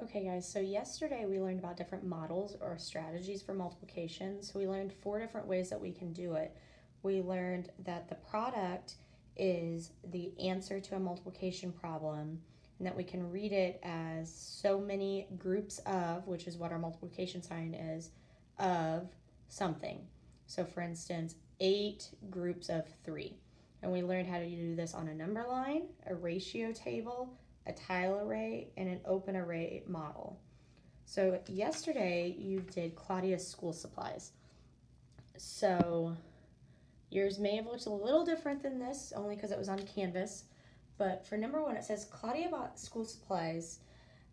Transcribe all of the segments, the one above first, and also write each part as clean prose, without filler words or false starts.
Okay guys, so yesterday we learned about different models or strategies for multiplication. So we learned 4 different ways that we can do it. We learned that the product is the answer to a multiplication problem and that we can read it as so many groups of, which is what our multiplication sign is, of something. So for instance, 8 groups of 3. And we learned how to do this on a number line, a ratio table, a tile array, and an open array model. So yesterday you did Claudia's school supplies. So yours may have looked a little different than this, only because it was on Canvas. But for number 1, it says Claudia bought school supplies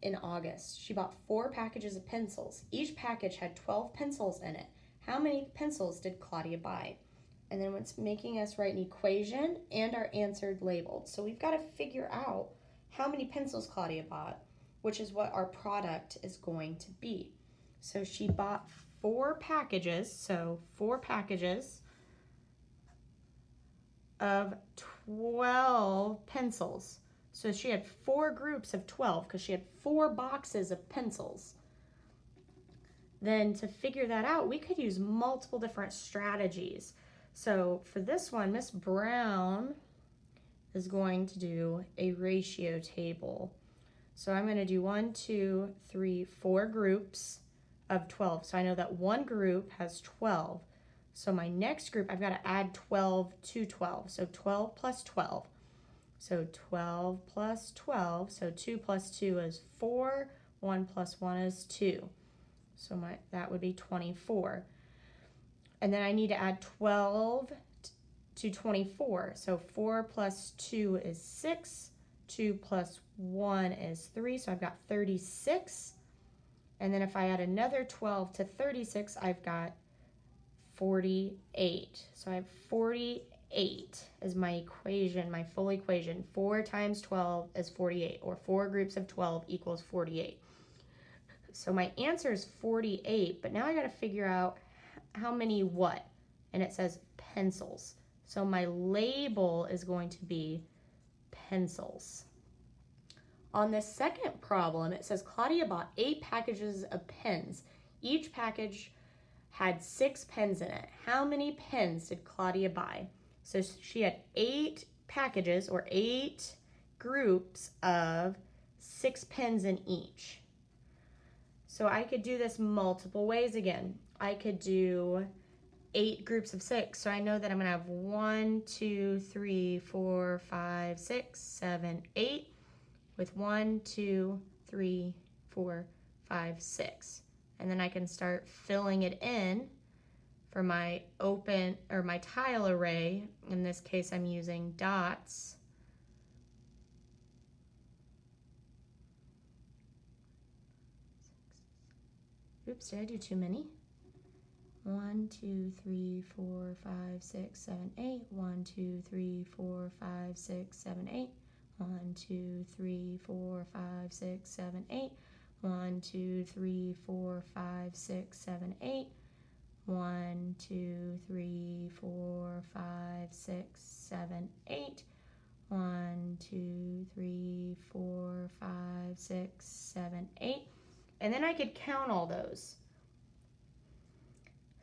in August. She bought 4 packages of pencils. Each package had 12 pencils in it. How many pencils did Claudia buy? And then it's making us write an equation and our answer labeled. So we've got to figure out how many pencils Claudia bought, which is what our product is going to be. So she bought 4 packages, so 4 packages of 12 pencils. So she had 4 groups of 12 because she had 4 boxes of pencils. Then to figure that out, we could use multiple different strategies. So for this one, Miss Brown is going to do a ratio table. So I'm going to do 1, 2, 3, 4 groups of 12. So I know that one group has 12. So my next group, I've got to add 12 to 12. So 12 plus 12. So 12 plus 12. So 2 plus 2 is 4. 1 plus 1 is 2. So that would be 24. And then I need to add 12 to 24. So 4 plus 2 is 6. 2 plus 1 is 3. So I've got 36. And then if I add another 12 to 36, I've got 48. So I have 48 is my equation, my full equation. 4 times 12 is 48, or 4 groups of 12 equals 48. So my answer is 48, but now I got to figure out how many what? And it says pencils. So my label is going to be pencils. On this second problem, it says Claudia bought 8 packages of pens. Each package had 6 pens in it. How many pens did Claudia buy? So she had 8 packages, or 8 groups of 6 pens in each. So I could do this multiple ways again. I could do 8 groups of 6. So I know that I'm going to have 1, 2, 3, 4, 5, 6, 7, 8 with 1, 2, 3, 4, 5, 6. And then I can start filling it in for my open or my tile array. In this case, I'm using dots. Oops, did I do too many? 1, 2, 3, 4, 5, 6, 7, 8. 1, 2, 3, 4, 5, 6, 7, 8. 1, 2, 3, 4, 5, 6, 7, 8. 1, 2, 3, 4, 5, 6, 7, 8. 1, 2, 3, 4, 5, 6, 7, 8. 1, 2, 3, 4, 5, 6, 7, 8. And then I could count all those.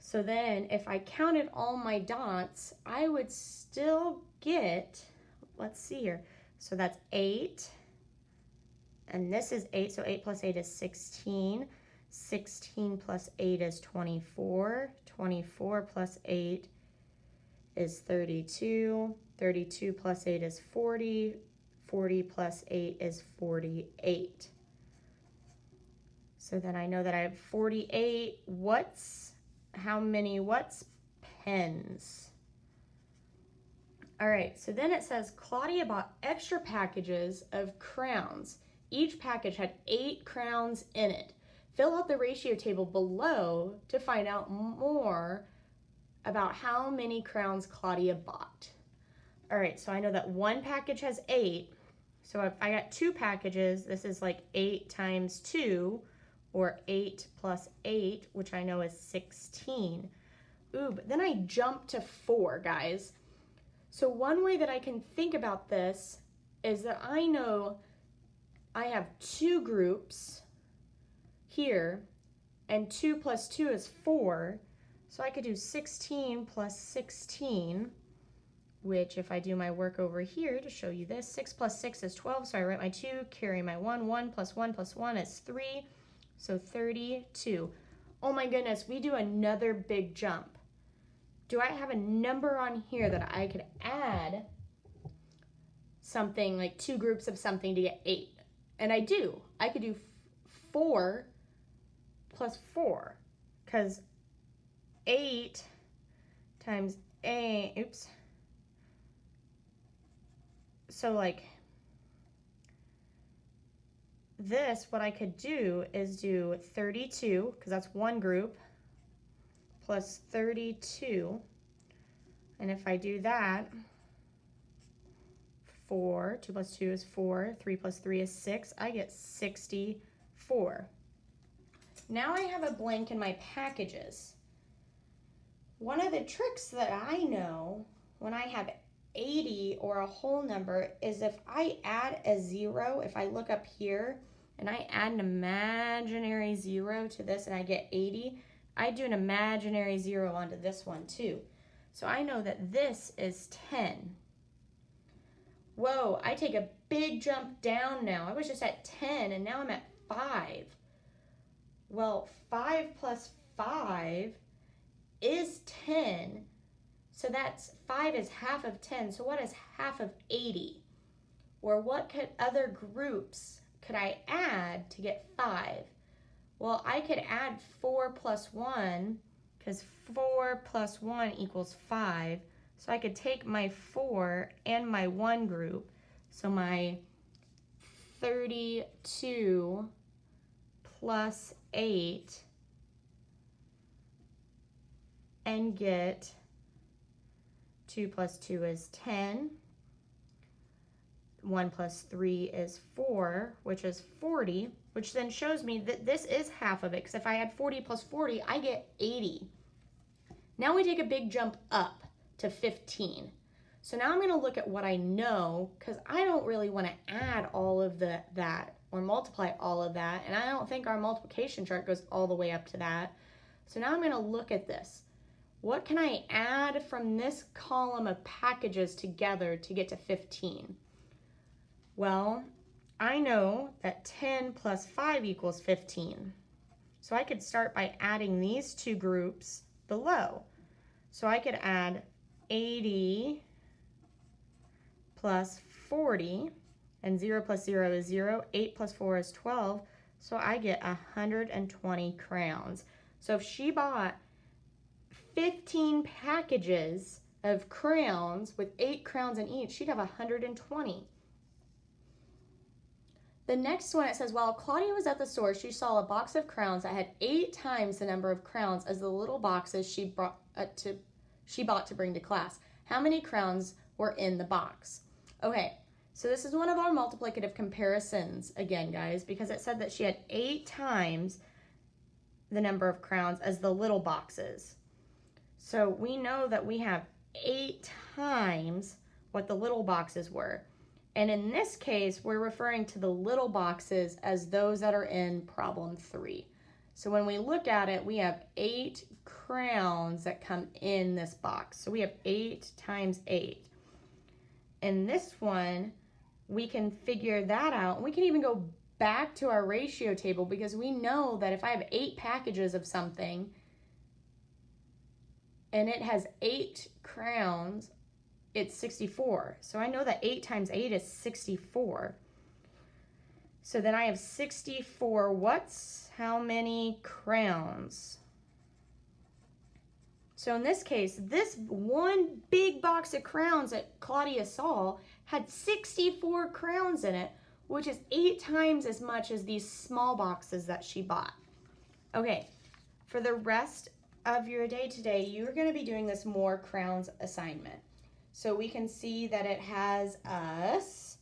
So then if I counted all my dots, I would still get, let's see here. So that's 8. And this is 8, so 8 plus 8 is 16. 16 plus 8 is 24. 24 plus 8 is 32. 32 plus 8 is 40. 40 plus 8 is 48. So then I know that I have 48 what's? How many what's? Pens. All right, so then it says Claudia bought extra packages of crowns. Each package had 8 crowns in it. Fill out the ratio table below to find out more about how many crowns Claudia bought. All right, so I know that one package has 8. So if I got 2 packages, this is like 8 times 2, or 8 plus 8, which I know is 16. Ooh, but then I jump to 4, guys. So one way that I can think about this is that I know I have 2 groups here, and 2 plus 2 is 4, so I could do 16 plus 16, which if I do my work over here to show you this, 6 plus 6 is 12, so I write my 2, carry my 1, 1 plus 1 plus 1 is 3, so 32. Oh my goodness, we do another big jump. Do I have a number on here that I could add something like 2 groups of something to get 8? And I do. I could do 4 plus 4, because 8 times 8, oops. So like this, what I could do is do 32, because that's one group, plus 32. And if I do that, 4, 2 plus 2 is 4, 3 plus 3 is 6, I get 64. Now I have a blank in my packages. One of the tricks that I know when I have 80 or a whole number is if I add a 0, if I look up here and I add an imaginary 0 to this and I get 80, I do an imaginary 0 onto this one too. So I know that this is 10. Whoa, I take a big jump down now. I was just at 10 and now I'm at 5. Well, 5 plus 5 is 10. So that's 5 is half of 10. So what is half of 80? Or what other groups could I add to get 5? Well, I could add 4 plus 1, because 4 plus 1 equals 5. So I could take my 4 and my 1 group, so my 32 plus 8, and get 2 plus 2 is 10. 1 plus 3 is 4, which is 40, which then shows me that this is half of it, because if I add 40 plus 40, I get 80. Now we take a big jump up to 15. So now I'm going to look at what I know, because I don't really want to add all of that or multiply all of that, and I don't think our multiplication chart goes all the way up to that. So now I'm going to look at this. What can I add from this column of packages together to get to 15? Well, I know that 10 plus 5 equals 15. So I could start by adding these two groups below. So I could add 80 plus 40, and 0 plus 0 is 0, 8 plus 4 is 12, so I get 120 crayons. So if she bought 15 packages of crayons with 8 crayons in each, she'd have 120. The next one, it says, while Claudia was at the store, she saw a box of crayons that had 8 times the number of crayons as the little boxes she bought to bring to class. How many crayons were in the box? Okay, so this is one of our multiplicative comparisons again, guys, because it said that she had 8 times the number of crayons as the little boxes. So we know that we have 8 times what the little boxes were. And in this case, we're referring to the little boxes as those that are in problem 3. So when we look at it, we have 8 crayons that come in this box. So we have 8 times 8. In this one, we can figure that out. And we can even go back to our ratio table, because we know that if I have 8 packages of something and it has 8 crayons, it's 64. So I know that 8 times 8 is 64. So then I have 64 how many crayons? So in this case, this one big box of crayons that Claudia saw had 64 crayons in it, which is 8 times as much as these small boxes that she bought. Okay, for the rest of your day today, you're going to be doing this More Crayons assignment. So we can see that it has us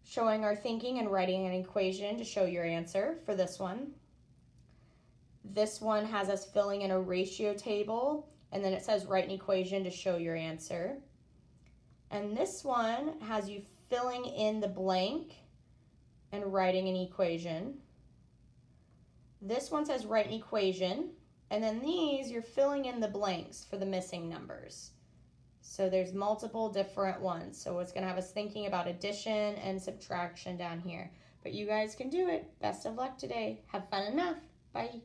showing our thinking and writing an equation to show your answer for this one. This one has us filling in a ratio table, and then it says write an equation to show your answer. And this one has you filling in the blank and writing an equation. This one says write an equation, and then these, you're filling in the blanks for the missing numbers. So there's multiple different ones. So it's going to have us thinking about addition and subtraction down here. But you guys can do it. Best of luck today. Have fun enough. Bye.